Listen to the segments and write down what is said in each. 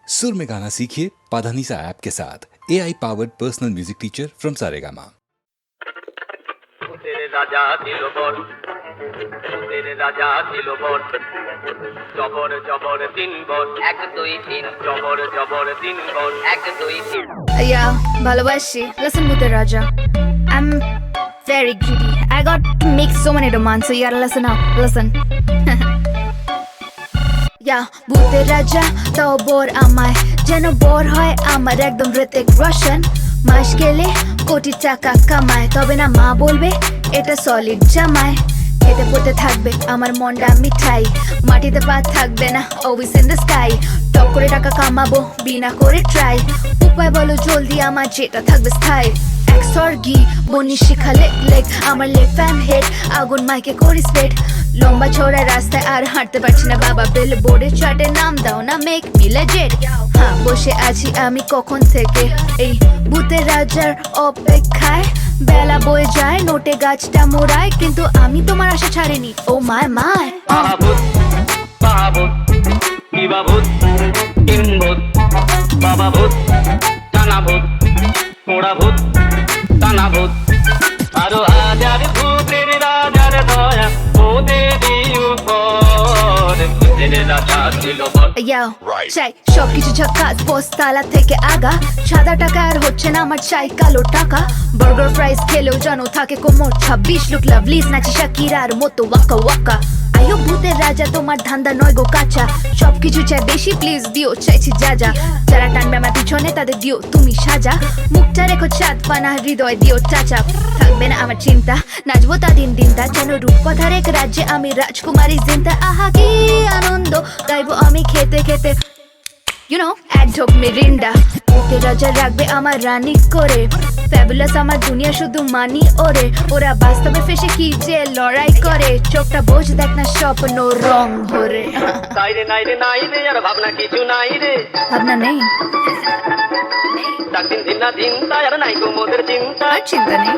सुर में गाना सीखिए पाधानीसा ऐप के साथ AI powered personal music teacher from Saregama. तेरे राजा दिलो बोल, तेरे राजा दिलो बोल, जबर जबर दिन बोल, एक दुई तीन, जबर जबर दिन बोल, एक दुई तीन। Yeah, ভালোবাসি. Listen, Bhuter Raja. I'm very greedy. I got to make so many demands, so you gotta listen up. Listen. Yeah, Bhuter Raja, তাও বোর আমায় যেন বোর হয় আমার একদম ঋতিক রোশন। মাস গেলে কোটি টাকা কামায়, তবে না মা বলবে এটা সলিড জামায়। খেতে পড়তে থাকবে আমার মনটা মিঠাই, মাটিতে পা থাকবে না always in the sky। Top করে টাকা কামাবো বিনা করে ট্রাই, উপায় বলো জলদি আমার যেটা থাকবে স্থায়ী। এক স্বর্গী বনি শিখালে লেগ আমার লেফট হ্যান্ড হেড, আগুন মাইকে করি স্পেড। লম্বা চওড়া রাস্তায় আর হাঁটতে পারছি না বাবা, বেল বোর্ডে চার্টে নাম দাও না মেক মি লেজেন্ড। হ্যাঁ বসে আছি আমি কখন থেকে এই ভূতের রাজার অপেক্ষায়। বেলা বয়ে যায় নোটে গাছটা মোড়ায়, কিন্তু আমি তোমার আশা ছাড়িনি। ও মায় মায় বাবুত বাবুত বিবা ভূত তিন ভূত, বাবা ভূত টানা ভূত, মোড়া ভূত টানা ভূত, আরো হাজার ভূতের রাজার দয়া ও দেবী উপর, তেরে রাজা দিল বল। ইয়াও চাই সবকিছু ঝাক্কাস, পোস্তালা থেকে আগা। সাদা টাকা আর হচ্ছে না আমার, চাই কালো টাকা। বার্গার ফ্রাইস খেলেও জানো থাকে কোমর 26 লুক লাভলিস নাচি শাকিরার মতো ওয়াকা ওয়াকা। আয়ো ভূতের রাজা তোমার ধান্দা নয় গো কাঁচা, সবকিছু চাই বেশি প্লিজ দিও চাইছি যা যা। যারা টানবে আমার পিছনে তাদের দিও তুমি সাজা, মুখটা রেখো চাঁদ পানা হৃদয় দিও টাচা। থাকবে না আমার চিন্তা, নাচবো তা দিন দিন তা, যেন রূপকথার এক রাজ্যে আমি রাজকুমারী জিন্তা। আহা কি আনন্দ গাইবো আমি খেতে খেতে, you know, এক ঢোক মিরিন্ডা। ভূতের রাজা রাখবে আমার রানী করে, ফ্যাবুলাস আমার দুনিয়া শুধু মানি ওরে। ওরা বাস্তবে ফেসে কি যে লড়াই করে, চোখটা বোঝ দেখ না স্বপ্ন রং ভরে। নাই রে নাই রে নাই রে, আর ভাবনা কিছু নাই রে, ভাবনা নেই ডাক দিন দিন না দিন তাই আর নাই গো মোদের চিন্তা। আর চিন্তা নেই।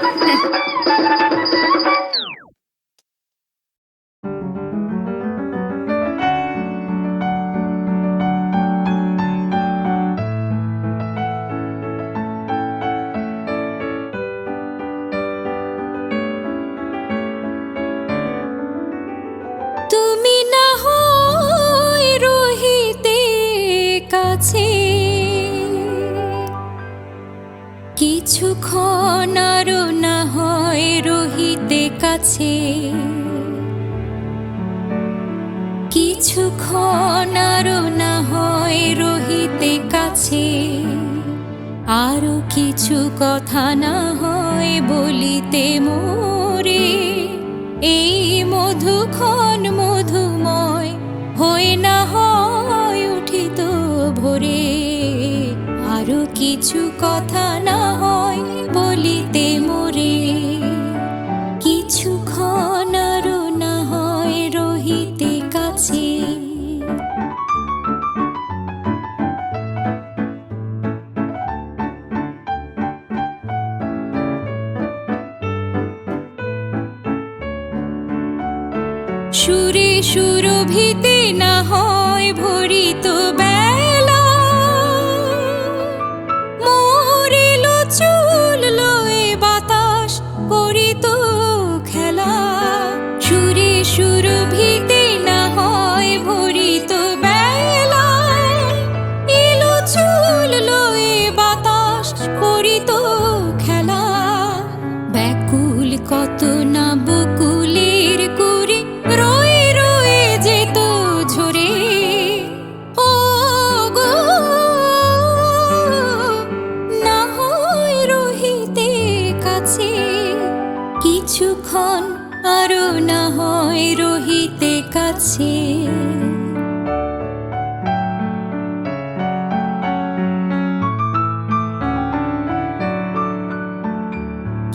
তুমি না হয় রহিতে কাছে, কিছুক্ষণ আরো না হয় রহিতে কাছে, কিছুক্ষণ আরো না হয় রহিতে কাছে, আরো কিছু কথা না হয় বলিতে মোরে। এই মধুক্ষণ মধুময় হয়ে না হয় উঠিত ভোরে, আরো কিছু কথা না হয় বলিতে মোরে। কিছুক্ষণ আরো না হয় রহিতে কাছে। সুরে সুরভিতে না হয় ভরিত বেলা, মরিল চুল লয়ে বাতাস করিত খেলা। সুরে সুরভিতে না হয় ভরিত বেলা, এলো চুল লয়ে বাতাস করিত খেলা। ব্যাকুল কত না বকুলের কুড়ি রয়ে রয়ে যেত ঝরে। ও গো না হয় রহিতে কাছে, কিছুক্ষণ আরো না হয় রহিতে কাছে।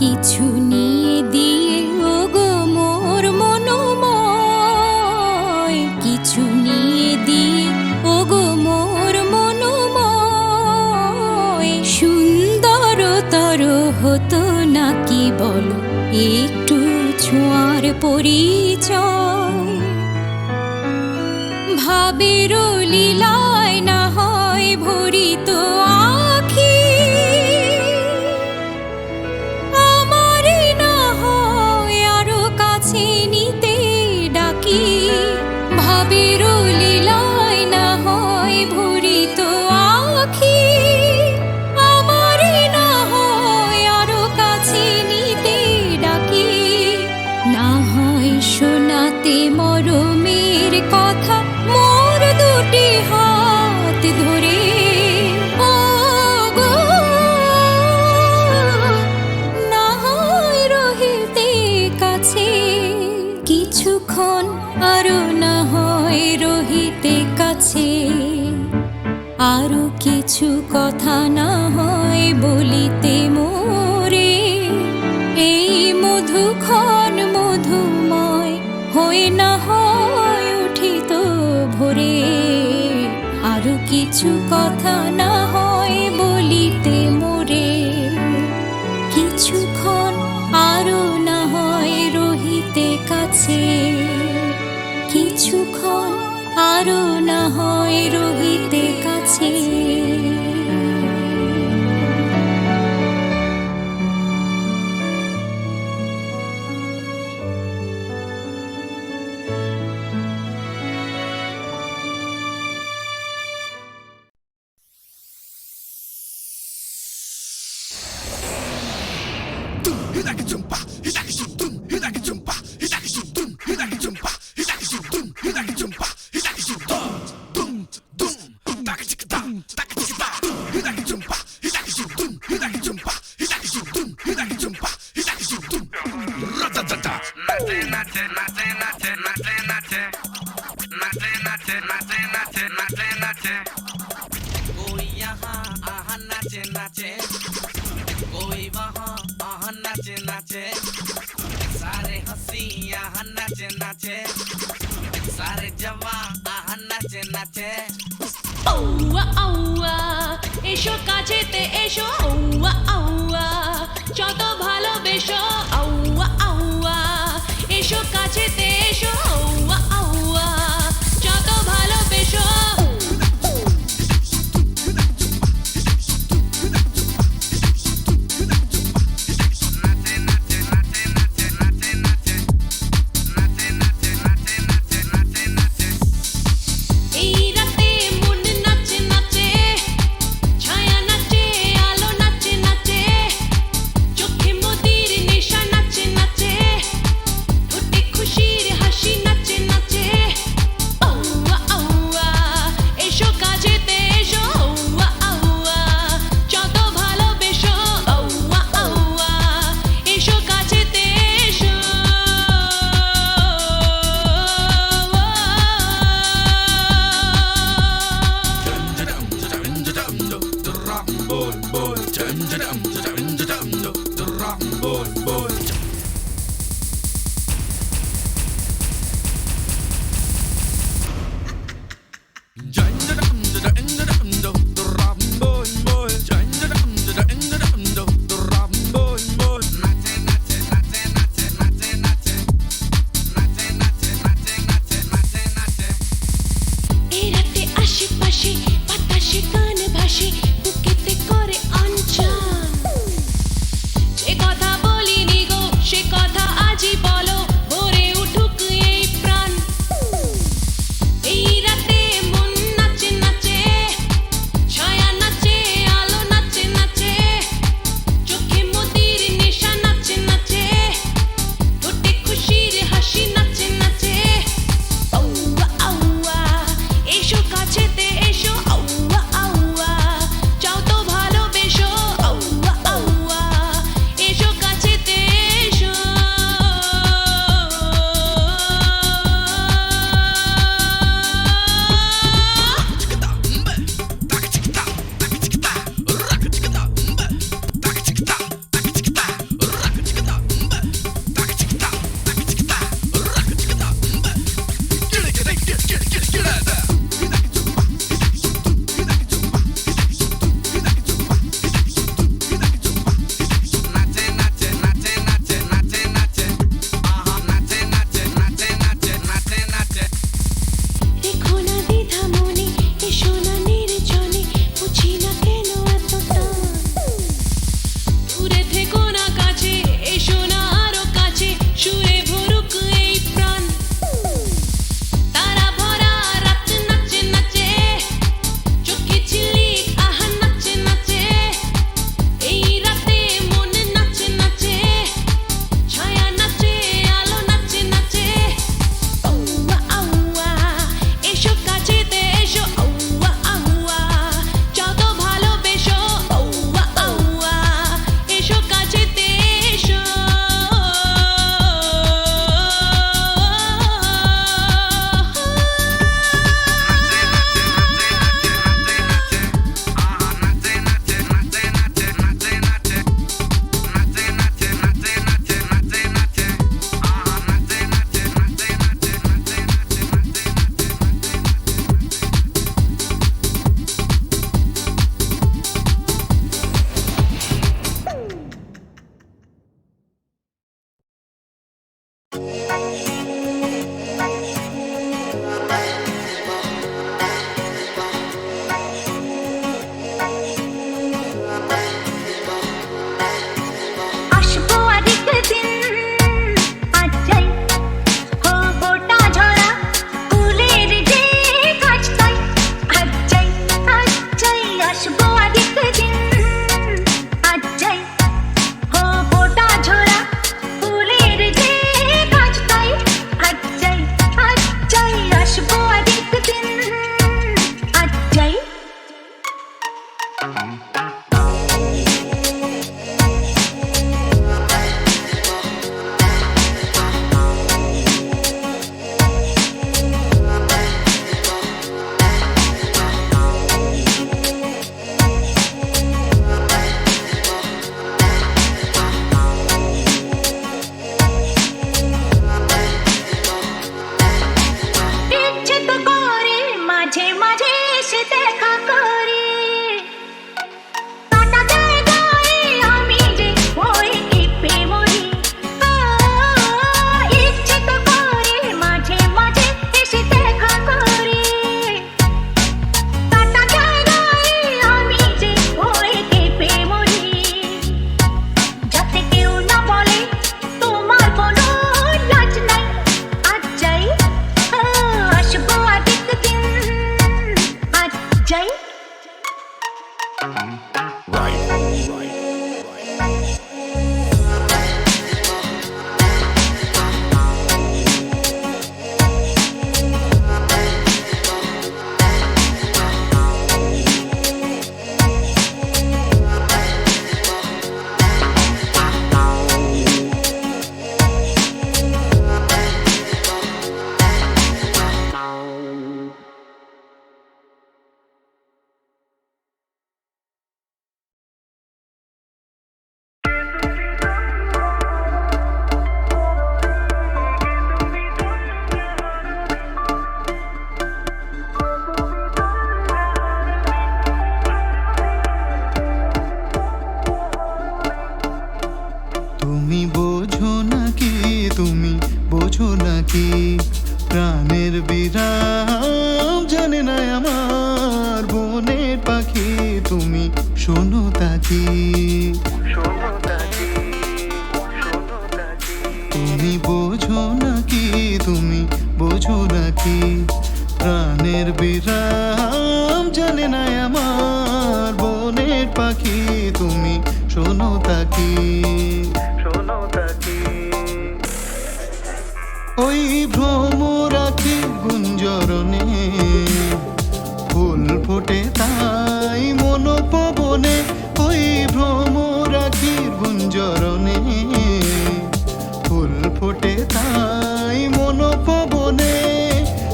কিছু নিয়ে দিয়ে ও গো মোর মনোময়, কিছু নিয়ে দিয়ে ও গো মোর মনোময়। সুন্দরতর হতো নাকি বলো একটু ছোঁয়ার পরিচয়। ভাবের লীলায় না হয় আরো কিছু কথা না হয় বলিতে মোরে, এই মধুক্ষণ মধুময় হয়ে না হয় উঠিত ভোরে। আরো কিছু কথা না হয় বলিতে মোরে, কিছুক্ষণ আরো না হয় রহিতে কাছে, কিছুক্ষণ আরো না হয় রহিতে কাছে। कोई यहाँ आहा नाचे नाचे, कोई वहाँ आहा नाचे नाचे, सारे हंसी यहाँ नाचे नाचे, सारे जवान आहा नाचे नाचे। আউয়া আউয়া এসো কাছেতে এসো, আউয়া আউয়া যত ভালোবেসো, আউয়া আউয়া এসো কাছেতে এসো, আউয়া আউয়া যত ভালোবেসো। এই রাতে মন নাচে নাচে, ছায়া নাচে আলো ইচ্ছে তো করে মাঝে মাঝে এসে দেখা করে কাটা জায়গায় আমি যে ভয়ে কেঁপে মরি ইচ্ছে তো করে মাঝে মাঝে এসে দেখা করে কাটা জায়গায় আমি যে ভয়ে কেঁপে মরি যাতে কেউ না বলে তোমার কোনো লাজ নাই আজ যাই আসবো আরেকদিন আজ যাই তুমি বোঝো নাকি তুমি বোঝো নাকি প্রাণের বিরাম জানে না আমার বনের পাখি তুমি শোনো তাকি তুমি বোঝো নাকি তুমি বোঝো নাকি প্রাণের বিরাম জানে না আমার বনের পাখি তুমি শোনো তাকি ওই ভ্রমরাখি গুঞ্জরণে ফুল ফোটে তাই মনোপবনে ওই ভ্রমরাখির গুঞ্জরণে ফুল ফোটে তাই মনোপবনে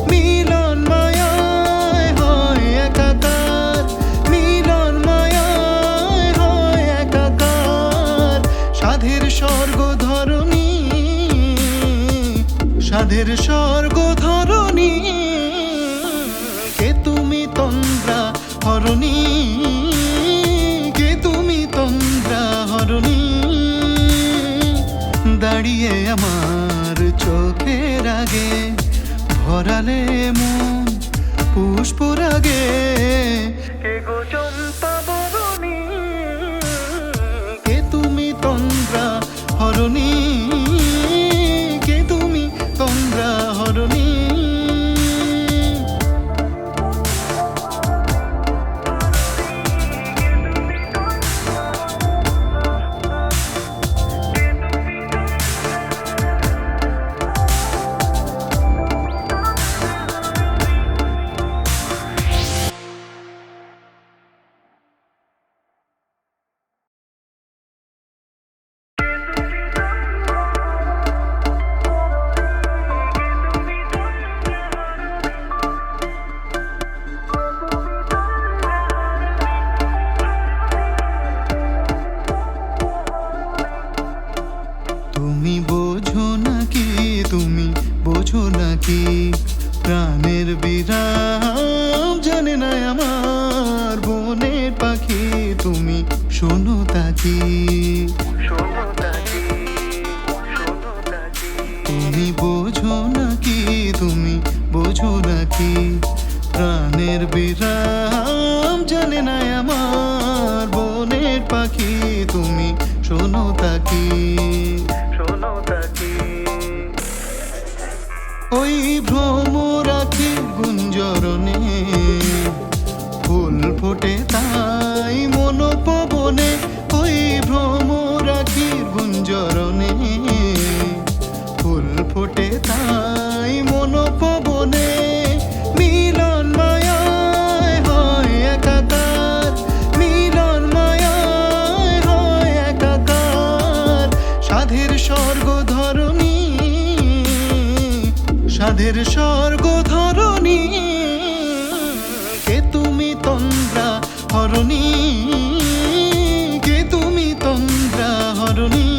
মিলন মায়ায় হয় একাকার মিলন মায়ায় হয় একাকার সাধের স্বর্গ ধরণী সাধের স্বর্গ ধরণী কে তুমি তন্দ্রা হরণী কে তুমি তন্দ্রা হরণী দাঁড়িয়ে আমার চোখের আগে ভরালে মন পুষ্পরাগে কে গো চম্পা বরণী কে তুমি তন্দ্রা হরণী কে তুমি তন্দ্রা হরণী তুমি বোঝো নাকি তুমি বোঝো নাকি প্রাণের বিরাম জানে না আমার বনের পাখি তুমি শোনো তাকি তুমি বোঝো নাকি তুমি বোঝো নাকি প্রাণের বিরাম জানে না আমার বনের পাখি তুমি শোনো তাকি ওই ভ্রমরাখি গুঞ্জরণে ফুল ফোটে তাই মনোপবনে ওই ভ্রমরাখির গুঞ্জরণে ফুল ফোটে তাই মনোপবনে মিলন মায়ায় হয় একাকার স্বর্গ ধরণী, কে তুমি তন্দ্রা হরণী, কে তুমি তন্দ্রা হরণী,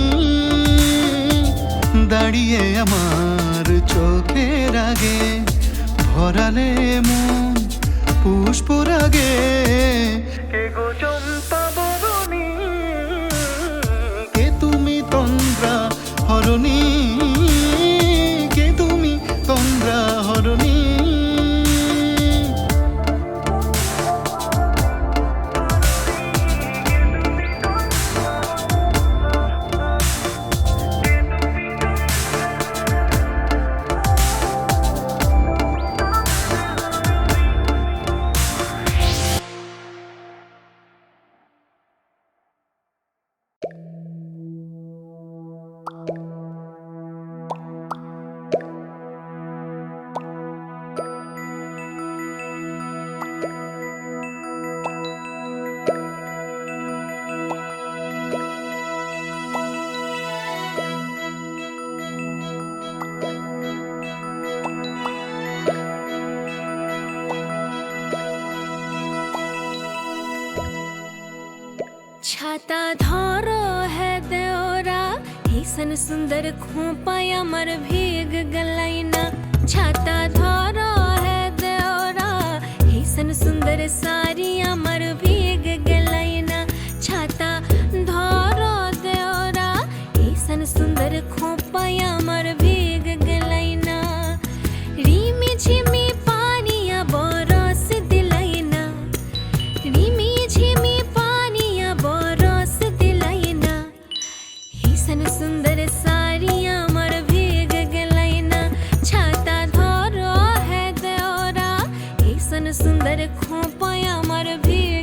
দাঁড়িয়ে আমার চোখের আগে ভরালে মন পুষ্পরাগে, কে গো চম্পা বরণী, কে তুমি তন্দ্রা হরণী, কে তুমি তন্দ্রা হরণী। छाता धरो है देओरा, ऐसन सुंदर खोपाया मर भीग गलाइना। छाता धरो है देओरा, ऐसन सुंदर सारिया मर भीग गलाइना। छाता धरो देओरा, ऐसन सुंदर खोपाया मर भीग गलाइना। रीमी झिमी पानिया बरस दिलाइना, रीमी झिमी पानिया बरस दिलाइना। ऐसन सुंदर सारिया मर भीग गलाइना। छाता धरो है देओरा, ऐसन सुंदर खोपाया मर भीग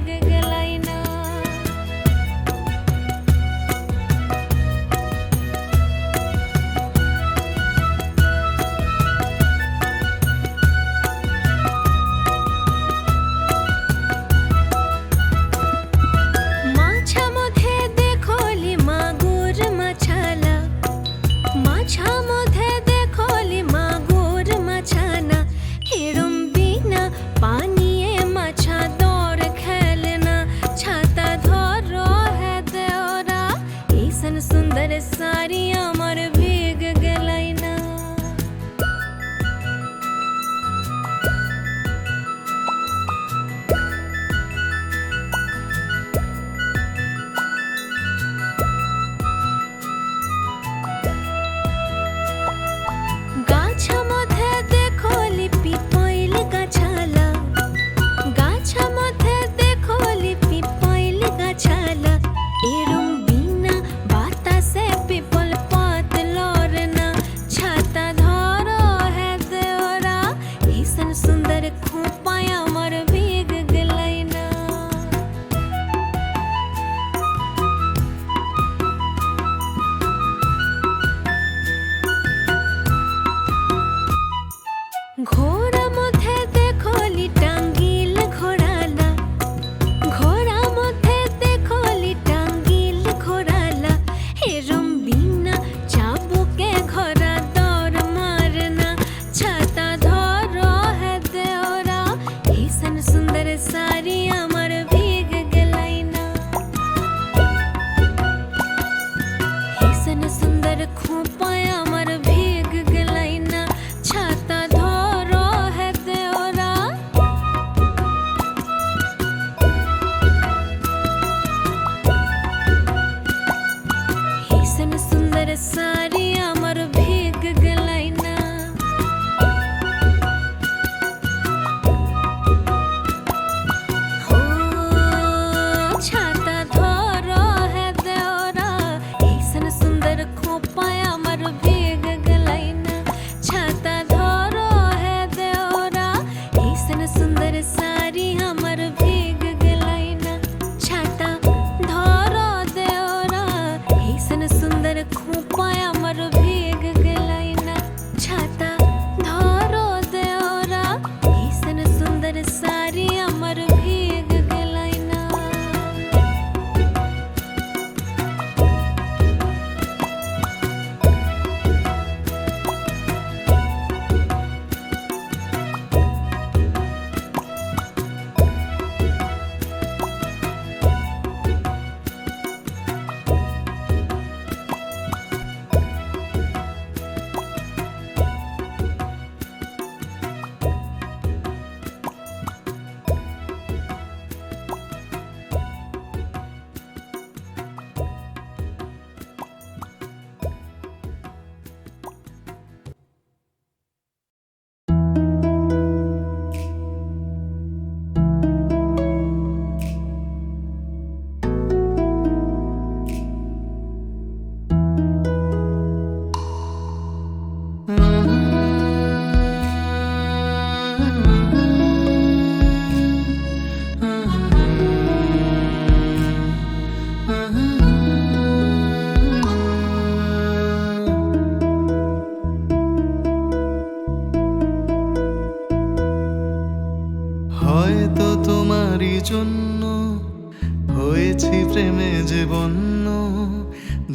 হয়েছি প্রেমে যে বন্য,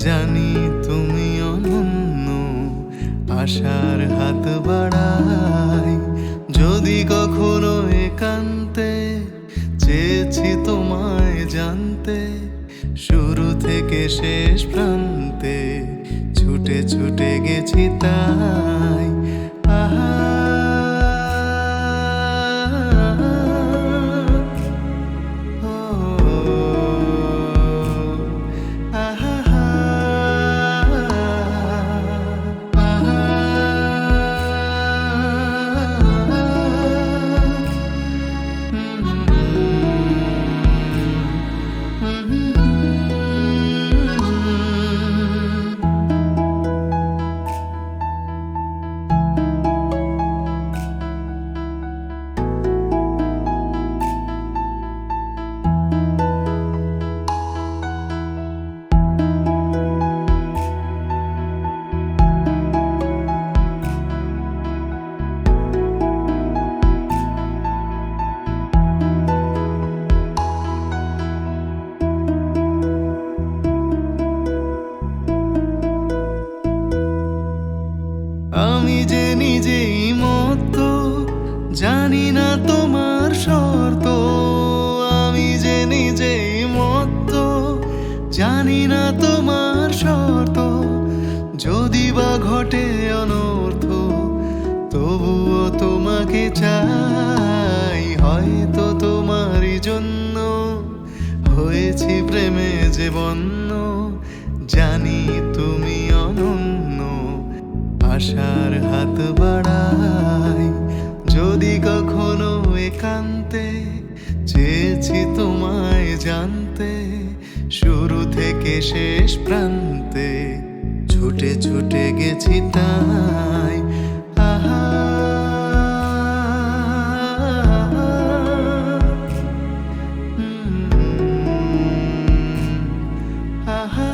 জানি তুমি অনন্য। আশার হাত বাড়াই যদি কখনো একান্তে, চেয়েছি তোমায় জানতে শুরু থেকে শেষ প্রান্তে, ছুটে ছুটে গেছি তাই। আহা ও আহা আহা আমি যে নিজেই মত্ত, জানি না তোমার শর্ত। আমি যে নিজেই মত্ত, জানি না তোমার শর্ত। যদি বা ঘটে অনর্থ, তবুও তোমাকে চাই। হয়তো তোমারই জন্য হয়েছি প্রেমে যে বন্য, জানি তুমি অনন্য। আশার হাত বাড়াই যদি কখনো একান্তে, চেয়েছি তোমায় জানতে শুরু থেকে শেষ প্রান্তে, ছুটে ছুটে গেছি তাই। আহা আহা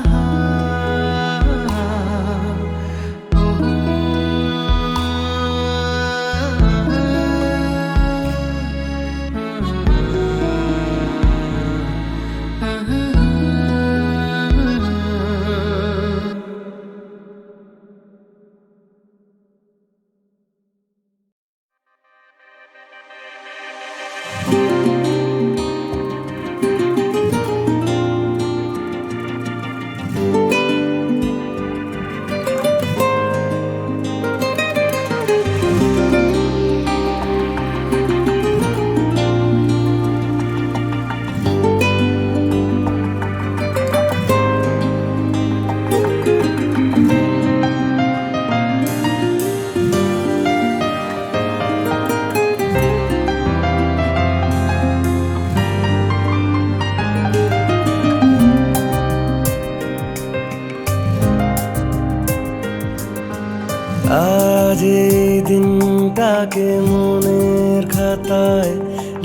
আজ এই দিনটাকে মনের খাতায়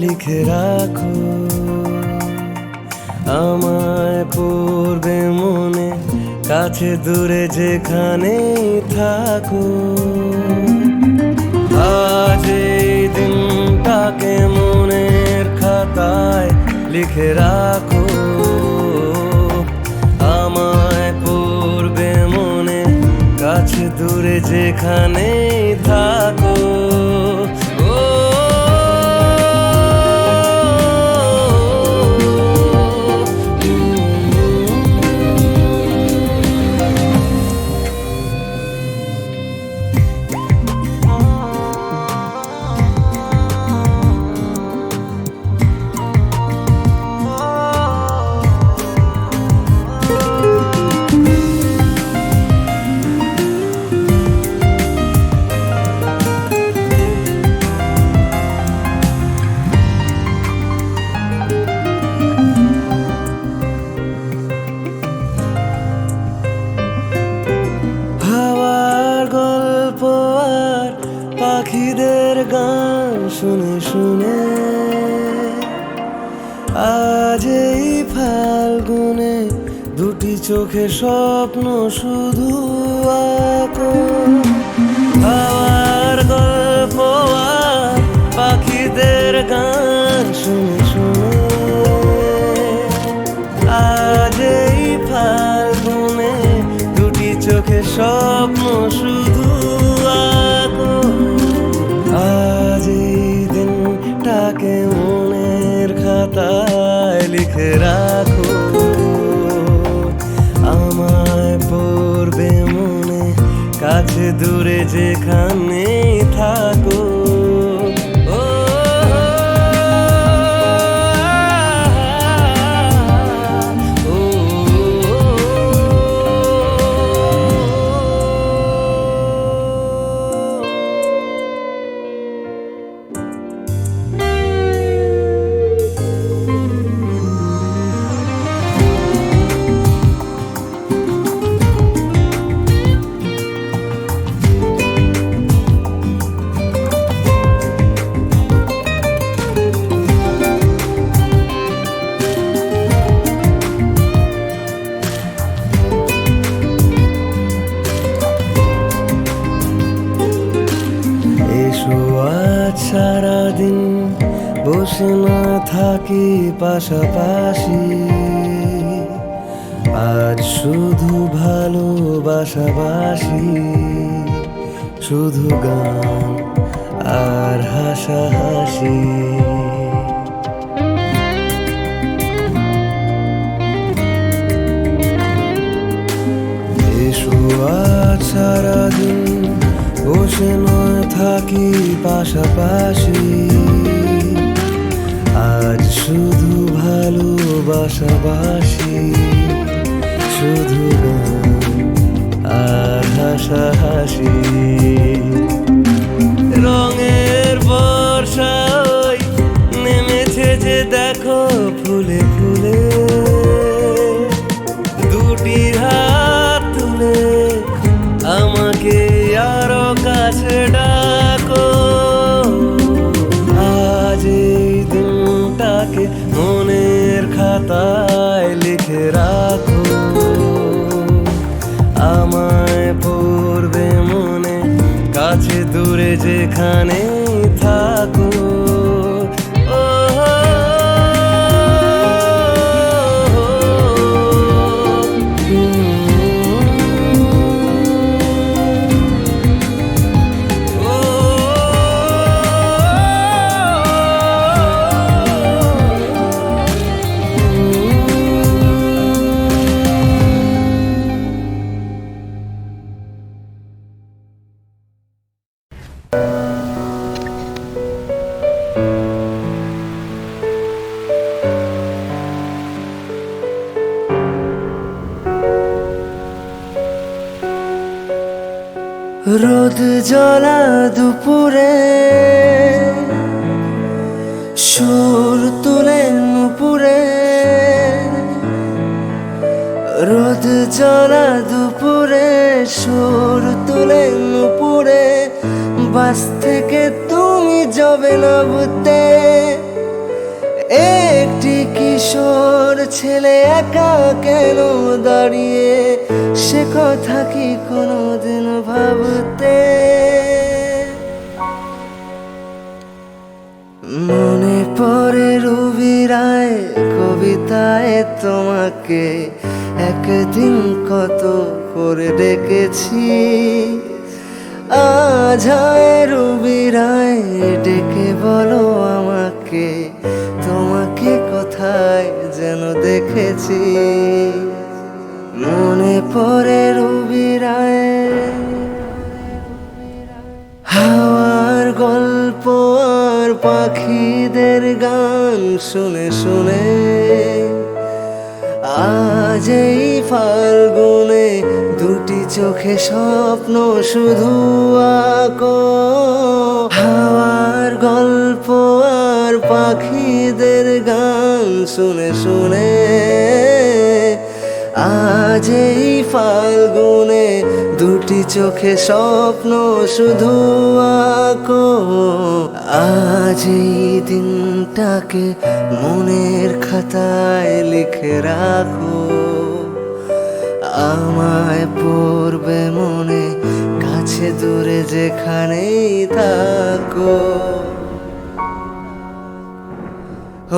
লিখে রাখো, আমায় পড়বে মনে, কাছে দূরে যেখানে থাকো। আজ এই দিনটাকে মনের খাতায় লিখে রাখো, আমায় পড়বে মনে, কাছে দূরে যেখানে থাকো। পাখিদের গান শুনে শুনে আজ এই ফাল্গুনে দুটি চোখে স্বপ্ন শুধু আঁকো। হাওয়ার গল্প আর পাখিদের গান শুনে শুনে লিখে রাখো, আমায় পড়বে মনে, কাছে দূরে যেখানে থাকো। এসো আজ সারাদিন বসে না থাকি পাশাপাশি, আজ শুধু ভালোবাসাবাসি, শুধু গান আর হাসাহাসি। এসো আজ সারাদিন বসে নয় থাকি পাশাপাশি, আজ শুধু ভালোবাসাবাসি, শুধু গান আর হাসাহাসি। রঙের বর্ষা ওই নেমেছে যে দেখো ফুলে ফুলে, দুটি হাত তুলে আমাকে আরো কাছে ডাকো। আজ এই দিনটাকে মনের খাতায় লিখে রাখো, আমায় পড়বে মনে, কাছে দূরে যেখানে থাকো। রোদ জ্বলা দুপুরে সুর তুলে নুপুরে, রোদ জ্বলা দুপুরে সুর তুলে নুপুরে, বাস থেকে তুমি যাবে না বুঝতে। একটি কিশোর ছেলে একা কেন দাঁড়িয়ে, সে কথা কি কোনোদিন ভাবতে? মনে পড়ে রবি রায় কবিতায় তোমাকে একদিন কত করে ডেকেছি। আজ হয় রবি রায় ডেকে বলো আমাকে, তোমাকে কোথায় যেন দেখেছি। মনে পড়ে রবি রায় হাওয়ার গল্প আর পাখিদের গান শুনে শুনে, আজ এই ফাল্গুনে দুটি চোখে স্বপ্ন শুধু আঁকো। হাওয়ার গল্প আর পাখিদের গান শুনে শুনে, আজ এই ফাল্গুনে দুটি চোখে স্বপ্ন শুধু আঁকো। আজ এই দিনটাকে মনের খাতায় লিখে রাখো, আমায় পড়বে মনে, কাছে দূরে যেখানেই থাকো।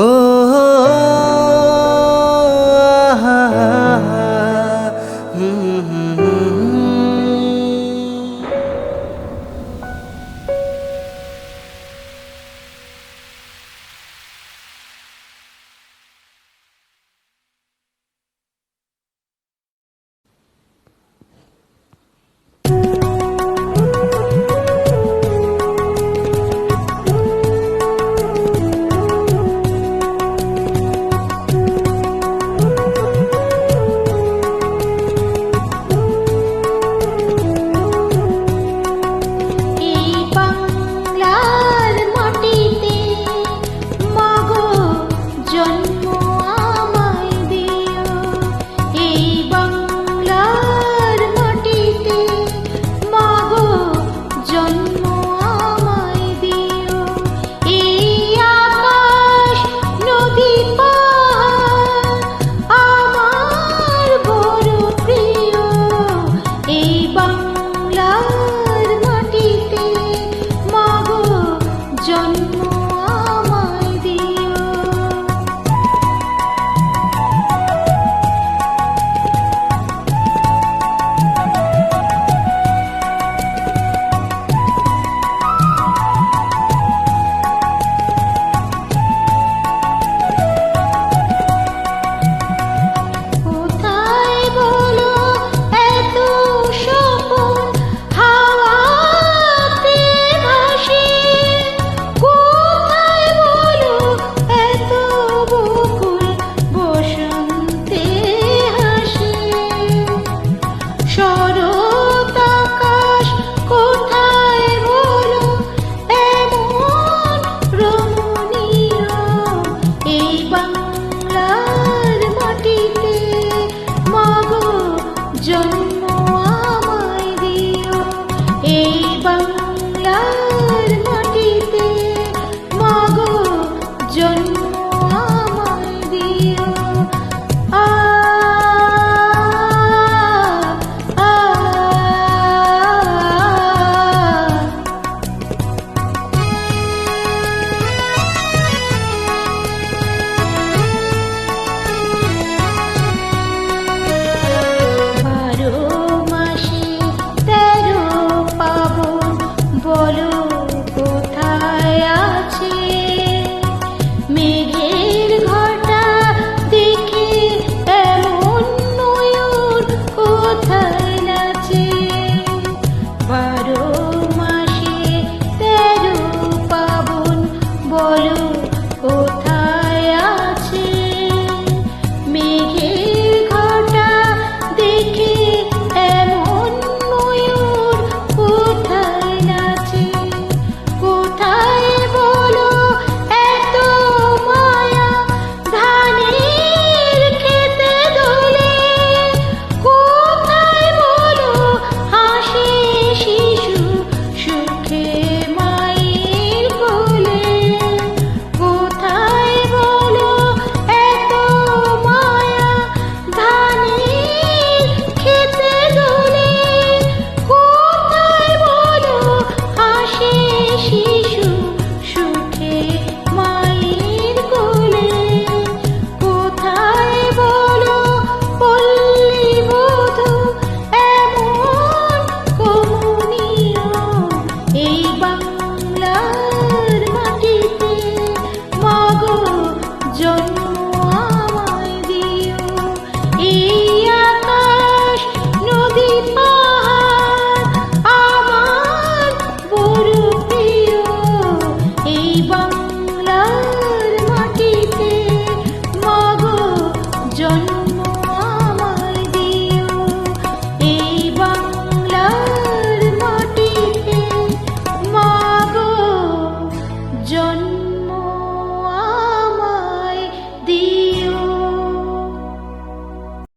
ও